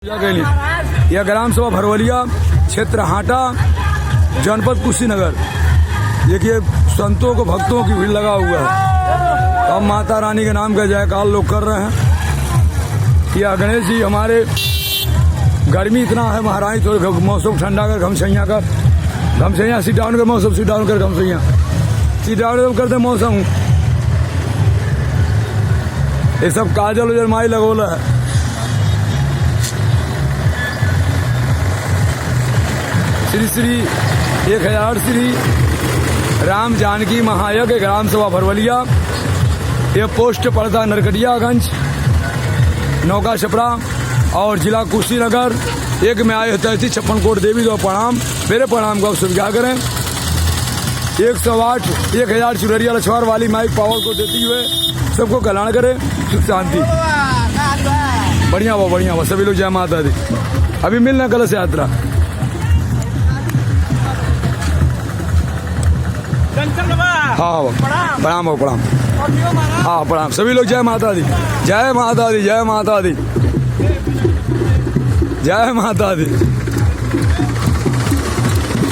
यह ग्राम सभा भरवलिया, क्षेत्र हाटा, जनपद कुशीनगर। देखिए संतों को भक्तों की भीड़ लगा हुआ है। अब माता रानी के नाम का जयकार लोग कर रहे हैं। यह गणेश जी हमारे, गर्मी इतना है महारानी, थोड़ा मौसम ठंडा कर घमसैया सीट डाउन कर मौसम, सीट डाउन कर घमसैया, सीट डाउन करते मौसम। ये सब काजल उजल माई लगोला है। श्री श्री 1000 श्री राम जानकी महायज्ञ ग्राम सभा भरवलिया। ये पोस्ट पड़ता नरकटियागंज, नौका छपरा और जिला कुशीनगर। एक में आए 3356 कोट देवी दो प्रणाम, मेरे प्रणाम को स्वीकार करें। 108 1000 चुनरिया लछवार वाली माइक पावर को देती हुए सबको कल्याण करे, सुख शांति। बढ़िया हुआ सभी लोग जय माता दी। अभी मिलना कलश यात्रा। हाँ प्रणाम हाँ प्रणाम सभी लोग जय माता दी, जय माता दी, जय माता दी, जय माता दी।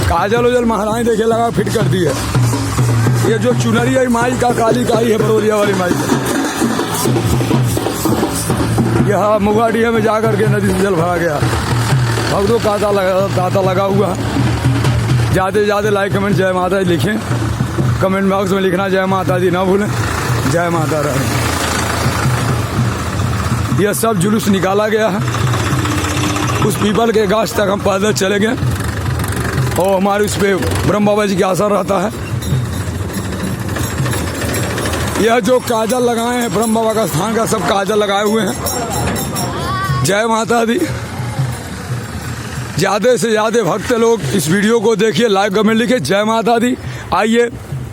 काजल उजल महारानी देखे लगा फिट कर दी है। ये जो चुनरी है माई का, काली काई है बरौलिया वाली माई। यह मुगाडिया में जाकर के नदी से जल भरा गया। भक्तों का ताता लगा हुआ। ज्यादा से ज्यादा लाइक कमेंट जय माता दी लिखें। कमेंट बॉक्स में लिखना जय माता दी ना भूलें। जय माता रानी। यह सब जुलूस निकाला गया है। उस पीपल के गाछ तक हम पैदल चले गए और हमारे उस पे ब्रह्म बाबा जी का असर रहता है। यह जो काजल लगाए हैं ब्रह्म बाबा का स्थान का, सब काजल लगाए हुए हैं। जय माता दी। ज्यादा से ज्यादा भक्त लोग इस वीडियो को देखिए, लाइक कमेंट लिखे जय माता दी। आइए,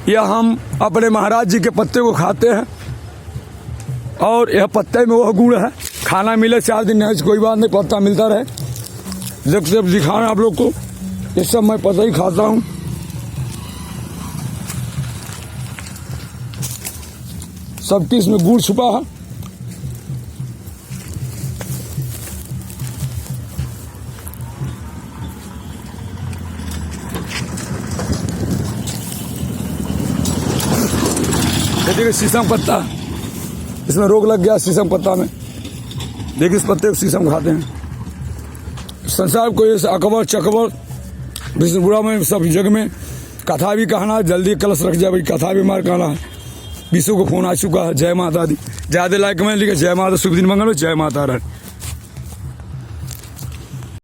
यह हम अपने महाराज जी के पत्ते को खाते हैं और यह पत्ते में वह गुड़ है। खाना मिले 4 दिन नहीं कोई बात नहीं, पत्ता मिलता रहे। जब दिखाना आप लोग को, ये सब मैं पता ही खाता हूँ। सबकी इसमें गुड़ छुपा है। देखिए शीशम पत्ता, इसमें रोग लग गया शीशम पत्ता में। देखिए इस पत्ते को शीशम खाते हैं। संसार को ये अकबर चकबर विष्णुपुरा में सब जग में कथा भी कहना, जल्दी कलश रख जाए भाई, कथा भी मार कहना है। विश्व को फोन आ चुका है। जय माता दी। ज्यादा लाइक में लिखे जय माता, शुभ दिन मंगल में, जय माता रानी।